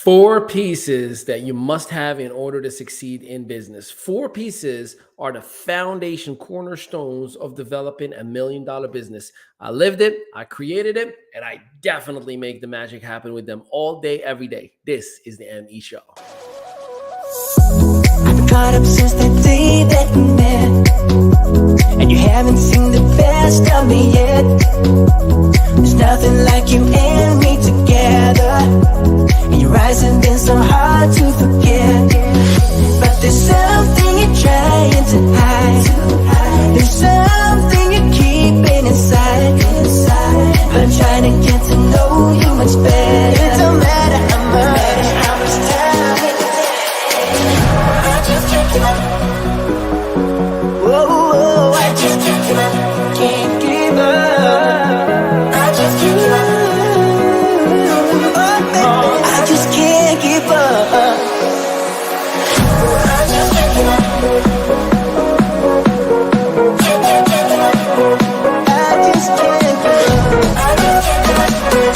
Four pieces that you must have in order to succeed in business. Four pieces are the foundation cornerstones of developing $1 million business. I lived it, I created it, and I definitely make the magic happen with them all day, every day. This is the ME Show. I've been caught up since the day that we met, and you haven't seen the best of me yet. There's nothing like you and me together, and your eyes have been so hard to forget. But there's something you're trying to hide. There's something you're keeping inside. But I'm trying to get to know you much better. It don't matter how much time it takes. I just can't give up. Whoa, I just can't give up. Can't give up. I just can't give up. Oh, I just can't give up. I just can't give up. Can't give up. I just can't give up. I just can't give up.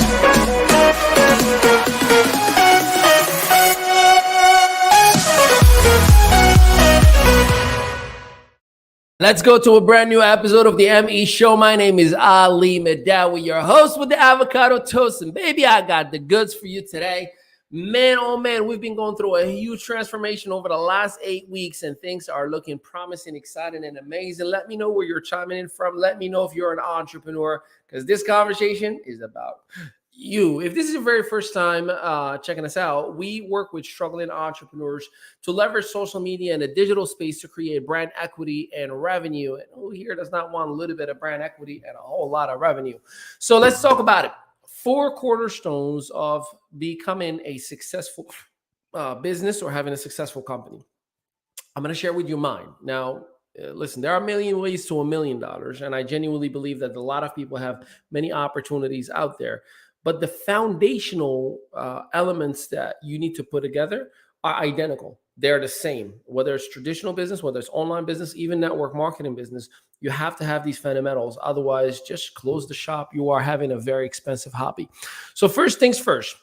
Let's go to a brand new episode of the ME Show. My name is Ali Medawi, your host with the avocado toast. And baby, I got the goods for you today. Man, oh man, we've been going through a huge transformation over the last 8 weeks, and things are looking promising, exciting, and amazing. Let me know where you're chiming in from. Let me know if you're an entrepreneur, because this conversation is about you. If this is your very first time checking us out, we work with struggling entrepreneurs to leverage social media and the digital space to create brand equity and revenue. And who here does not want a little bit of brand equity and a whole lot of revenue? So let's talk about it. 4 cornerstones of becoming a successful business or having a successful company. I'm going to share with you mine. Now, listen, there are a million ways to $1 million. And I genuinely believe that a lot of people have many opportunities out there. But the foundational elements that you need to put together are identical. They're the same. Whether it's traditional business, whether it's online business, even network marketing business, you have to have these fundamentals. Otherwise, just close the shop. You are having a very expensive hobby. So first things first,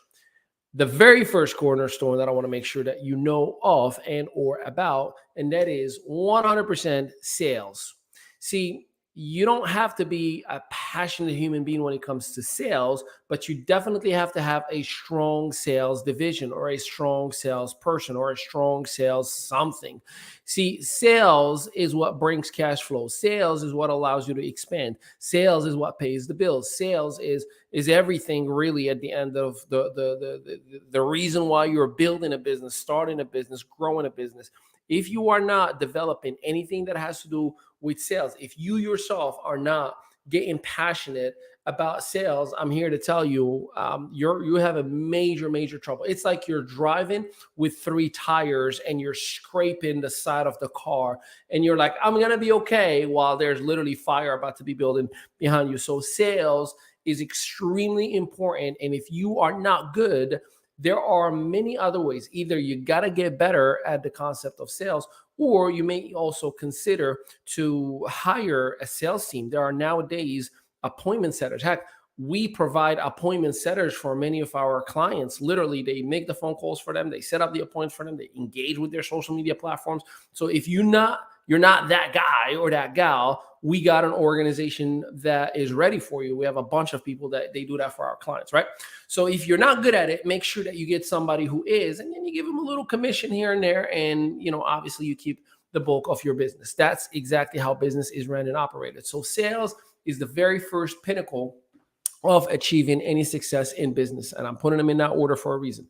the very first cornerstone that I want to make sure that you know of and or about, and that is 100% sales. See, you don't have to be a passionate human being when it comes to sales, but you definitely have to have a strong sales division or a strong salesperson or a strong sales something. See, sales is what brings cash flow. Sales is what allows you to expand. Sales is what pays the bills. Sales is everything really at the end of the reason why you're building a business, starting a business, growing a business. If you are not developing anything that has to do with sales, if you yourself are not getting passionate about sales, I'm here to tell you, you have a major trouble. It's like you're driving with 3 tires and you're scraping the side of the car and you're like, I'm going to be okay, while there's literally fire about to be building behind you. So sales is extremely important. And if you are not good, there are many other ways. Either you got to get better at the concept of sales, or you may also consider to hire a sales team. There are nowadays appointment setters. Heck, we provide appointment setters for many of our clients. Literally, they make the phone calls for them. They set up the appointments for them. They engage with their social media platforms. So if you're not that guy or that gal, we got an organization that is ready for you. We have a bunch of people that they do that for our clients, right? So if you're not good at it, make sure that you get somebody who is, and then you give them a little commission here and there. And, obviously you keep the bulk of your business. That's exactly how business is ran and operated. So sales is the very first pinnacle of achieving any success in business. And I'm putting them in that order for a reason.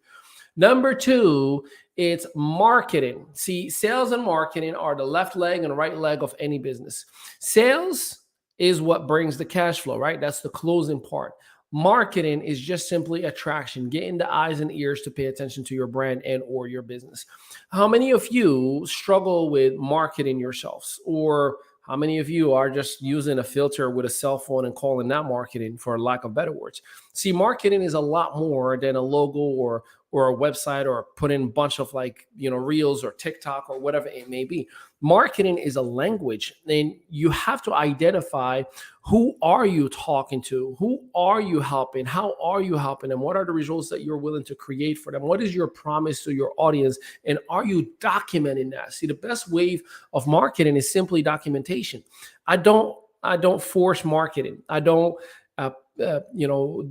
Number 2, it's marketing. See, sales and marketing are the left leg and right leg of any business. Sales is what brings the cash flow, right? That's the closing part. Marketing is just simply attraction, getting the eyes and ears to pay attention to your brand and or your business. How many of you struggle with marketing yourselves? Or how many of you are just using a filter with a cell phone and calling that marketing, for lack of better words? See, marketing is a lot more than a logo or a website or put in a bunch of like, reels or TikTok or whatever it may be. Marketing is a language, and you have to identify who are you talking to, who are you helping, how are you helping them, what are the results that you're willing to create for them, what is your promise to your audience, and are you documenting that? See, the best wave of marketing is simply documentation. I don't force marketing. I don't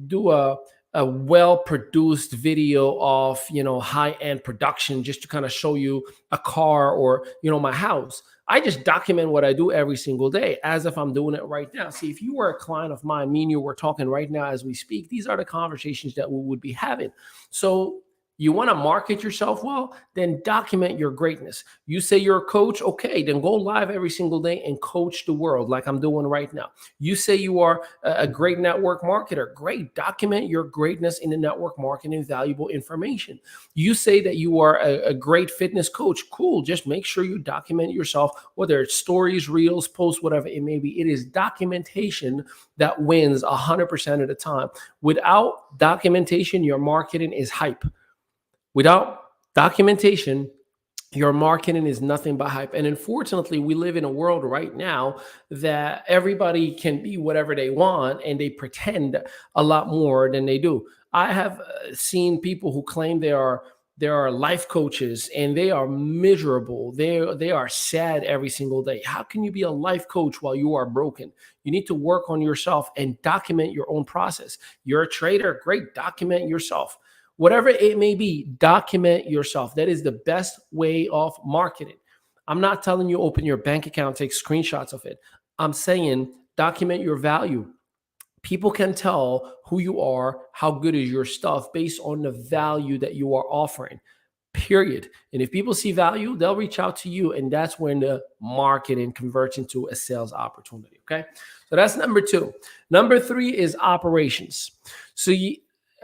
do a well-produced video of high-end production just to kind of show you a car or my house. I just document what I do every single day as if I'm doing it right now. See, if you were a client of mine, me and you were talking right now as we speak, these are the conversations that we would be having. So you want to market yourself well, then document your greatness. You say you're a coach, okay, then go live every single day and coach the world like I'm doing right now. You say you are a great network marketer, great, document your greatness in the network marketing, valuable information. You say that you are a great fitness coach, cool, just make sure you document yourself, whether it's stories, reels, posts, whatever it may be. It is documentation that wins 100% of the time. Without documentation, your marketing is hype. Without documentation, your marketing is nothing but hype. And unfortunately, we live in a world right now that everybody can be whatever they want and they pretend a lot more than they do. I have seen people who claim they are life coaches and they are miserable. They are sad every single day. How can you be a life coach while you are broken? You need to work on yourself and document your own process. You're a trader, great, document yourself. Whatever it may be, document yourself. That is the best way of marketing. I'm not telling you open your bank account, take screenshots of it. I'm saying document your value. People can tell who you are, how good is your stuff based on the value that you are offering, period. And if people see value, they'll reach out to you. And that's when the marketing converts into a sales opportunity, okay? So that's number 2. Number 3 is operations. So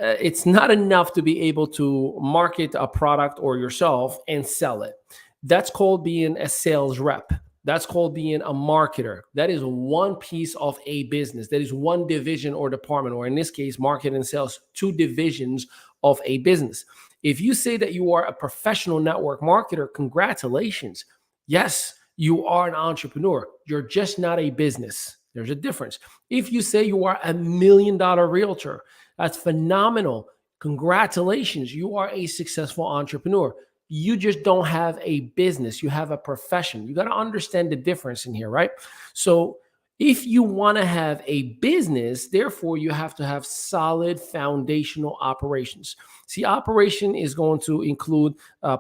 it's not enough to be able to market a product or yourself and sell it. That's called being a sales rep. That's called being a marketer. That is one piece of a business. That is one division or department, or in this case, marketing and sales, 2 divisions of a business. If you say that you are a professional network marketer, congratulations. Yes, you are an entrepreneur. You're just not a business. There's a difference. If you say you are a $1 million realtor, that's phenomenal. Congratulations. You are a successful entrepreneur. You just don't have a business. You have a profession. You got to understand the difference in here, right? So if you want to have a business, therefore, you have to have solid foundational operations. See, operation is going to include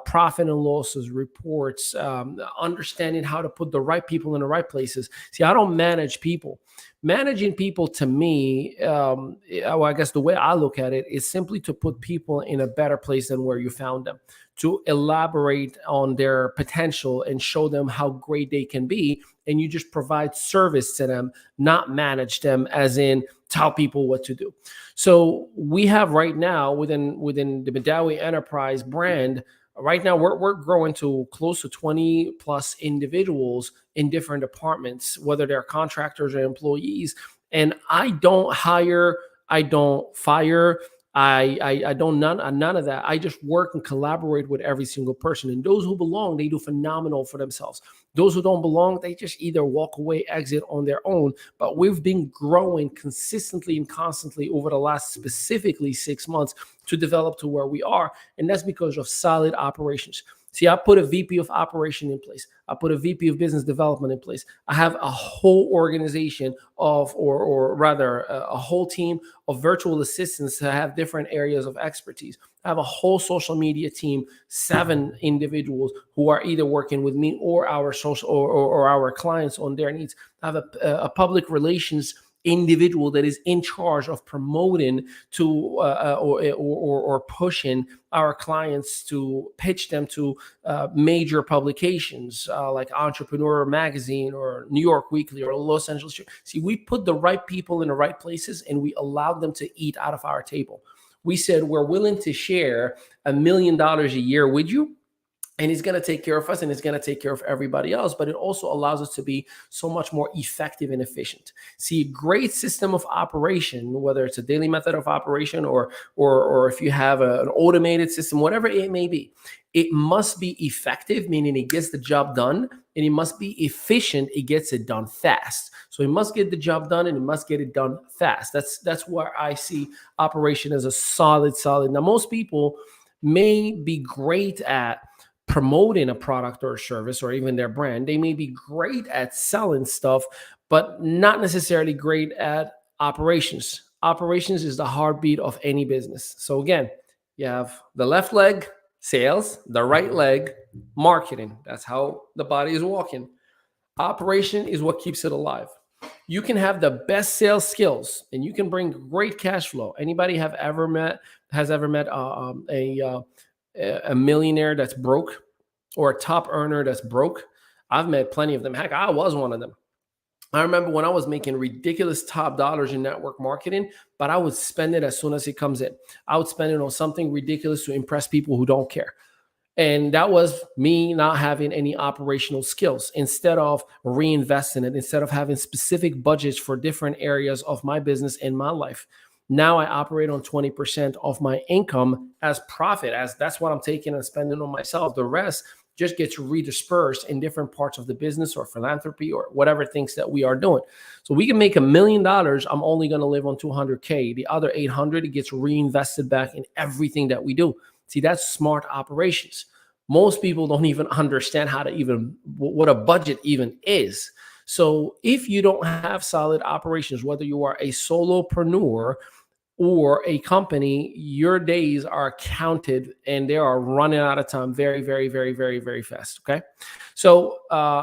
profit and losses, reports, understanding how to put the right people in the right places. See, I don't manage people. Managing people to me, I guess the way I look at it is simply to put people in a better place than where you found them, to elaborate on their potential and show them how great they can be. And you just provide service to them, not manage them, as in tell people what to do. So we have right now within the Madawi Enterprise brand, right now we're growing to close to 20 plus individuals in different departments, whether they're contractors or employees. And I don't hire, I don't fire, I don't none of that. I just work and collaborate with every single person. And those who belong, they do phenomenal for themselves. Those who don't belong, they just either walk away, exit on their own. But we've been growing consistently and constantly over the last specifically 6 months to develop to where we are. And that's because of solid operations. See, I put a VP of operation in place. I put a VP of business development in place. I have a whole organization of, or rather a whole team of virtual assistants that have different areas of expertise. I have a whole social media team, 7 individuals who are either working with me or our social or our clients on their needs. I have a public relations individual that is in charge of promoting to or pushing our clients to pitch them to major publications like Entrepreneur Magazine or New York Weekly or Los Angeles. See, we put the right people in the right places and we allowed them to eat out of our table. We said, we're willing to share $1 million a year with you. And he's going to take care of us, and he's going to take care of everybody else. But it also allows us to be so much more effective and efficient. See, a great system of operation, whether it's a daily method of operation or if you have an automated system, whatever it may be, it must be effective, meaning it gets the job done, and it must be efficient. It gets it done fast. So it must get the job done, and it must get it done fast. That's where I see operation as a solid. Now, most people may be great at promoting a product or a service or even their brand. They may be great at selling stuff, but not necessarily great at operations. Operations is the heartbeat of any business. So again, you have the left leg, sales, the right leg, marketing. That's how the body is walking. Operation is what keeps it alive. You can have the best sales skills and you can bring great cash flow. Anybody has ever met a millionaire that's broke or a top earner that's broke? I've met plenty of them. Heck, I was one of them. I remember when I was making ridiculous top dollars in network marketing, but I would spend it as soon as it comes in. I would spend it on something ridiculous to impress people who don't care. And that was me not having any operational skills. Instead of reinvesting it, instead of having specific budgets for different areas of my business and my life, now I operate on 20% of my income as profit, as that's what I'm taking and spending on myself. The rest just gets redispersed in different parts of the business or philanthropy or whatever things that we are doing. So we can make $1 million. I'm only going to live on 200K. The other 800, it gets reinvested back in everything that we do. See, that's smart operations. Most people don't even understand what a budget even is. So if you don't have solid operations, whether you are a solopreneur or a company, your days are counted and they are running out of time very, very, very, very, very fast. Okay. So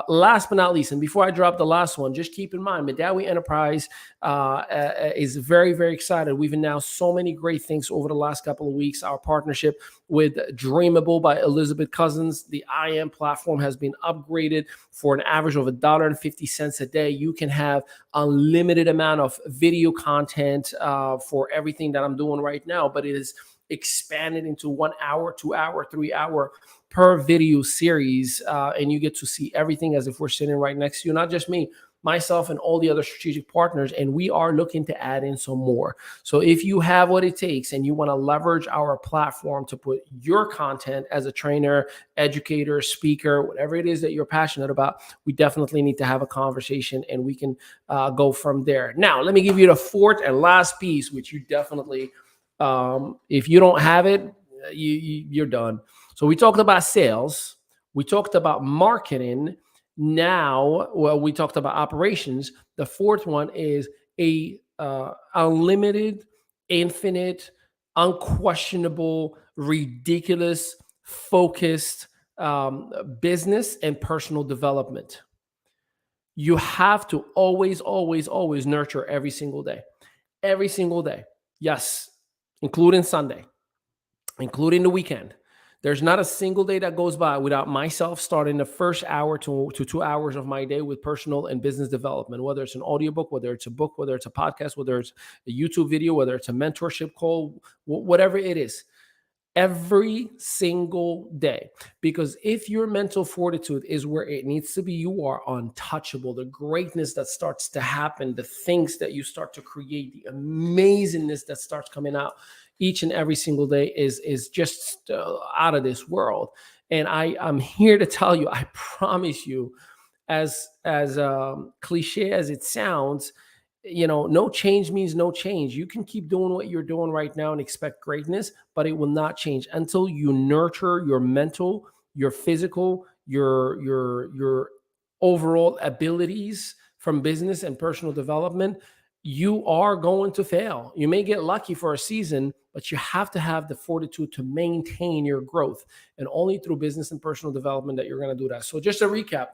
last but not least, and before I drop the last one, just keep in mind, Madawi Enterprise is very, very excited. We've announced so many great things over the last couple of weeks. Our partnership with Dreamable by Elizabeth Cousins, the IM platform has been upgraded for an average of $1.50 a day. You can have unlimited amount of video content for everything that I'm doing right now, but it is expanded into 1 hour, 2 hour, 3 hour per video series. And you get to see everything as if we're sitting right next to you, not just me, myself and all the other strategic partners. And we are looking to add in some more. So if you have what it takes and you want to leverage our platform to put your content as a trainer, educator, speaker, whatever it is that you're passionate about, we definitely need to have a conversation and we can go from there. Now, let me give you the fourth and last piece, which you definitely, if you don't have it, you're done. So we talked about sales. We talked about marketing. Now, well, we talked about operations. The fourth one is a unlimited, infinite, unquestionable, ridiculous, focused business and personal development. You have to always, always, always nurture every single day. Every single day. Yes, including Sunday, including the weekend. There's not a single day that goes by without myself starting the first hour to 2 hours of my day with personal and business development, whether it's an audiobook, whether it's a book, whether it's a podcast, whether it's a YouTube video, whether it's a mentorship call, whatever it is. Every single day. Because if your mental fortitude is where it needs to be, you are untouchable. The greatness that starts to happen, the things that you start to create, the amazingness that starts coming out each and every single day is just out of this world. And I'm here to tell you, I promise you, as cliche as it sounds, no change means no change. You can keep doing what you're doing right now and expect greatness, but it will not change until you nurture your mental, your physical, your overall abilities from business and personal development. You are going to fail. You may get lucky for a season, but you have to have the fortitude to maintain your growth. And only through business and personal development that you're going to do that. So just to recap,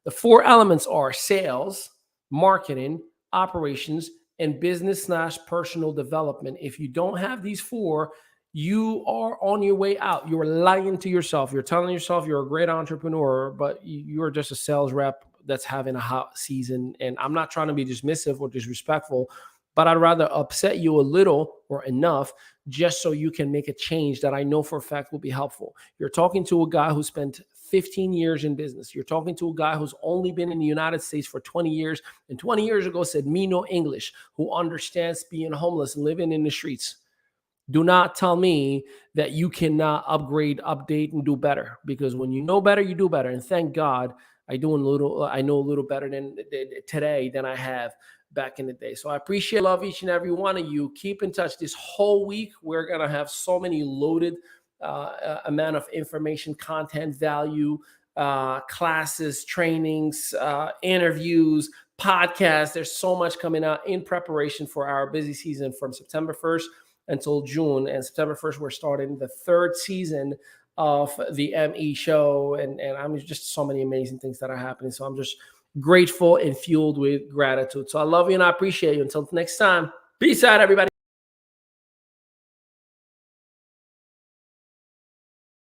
the 4 elements are sales, marketing, operations, and business/personal development. If you don't have these 4, you are on your way out. You're lying to yourself. You're telling yourself you're a great entrepreneur, but you're just a sales rep that's having a hot season. And I'm not trying to be dismissive or disrespectful, but I'd rather upset you a little or enough just so you can make a change that I know for a fact will be helpful. You're talking to a guy who spent 15 years in business. You're talking to a guy who's only been in the United States for 20 years, and 20 years ago said, me no English, who understands being homeless and living in the streets. Do not tell me that you cannot upgrade, update, and do better, because when you know better, you do better. And thank God I know a little better today than I have back in the day. So I appreciate, love each and every one of you. Keep in touch this whole week. We're going to have so many loaded amount of information, content, value, classes, trainings, interviews, podcasts. There's so much coming out in preparation for our busy season from September 1st until June. And September 1st, we're starting the 3rd season of the ME show. And I'm just so many amazing things that are happening. So I'm just grateful and fueled with gratitude. So I love you and I appreciate you. Until next time, peace out, everybody.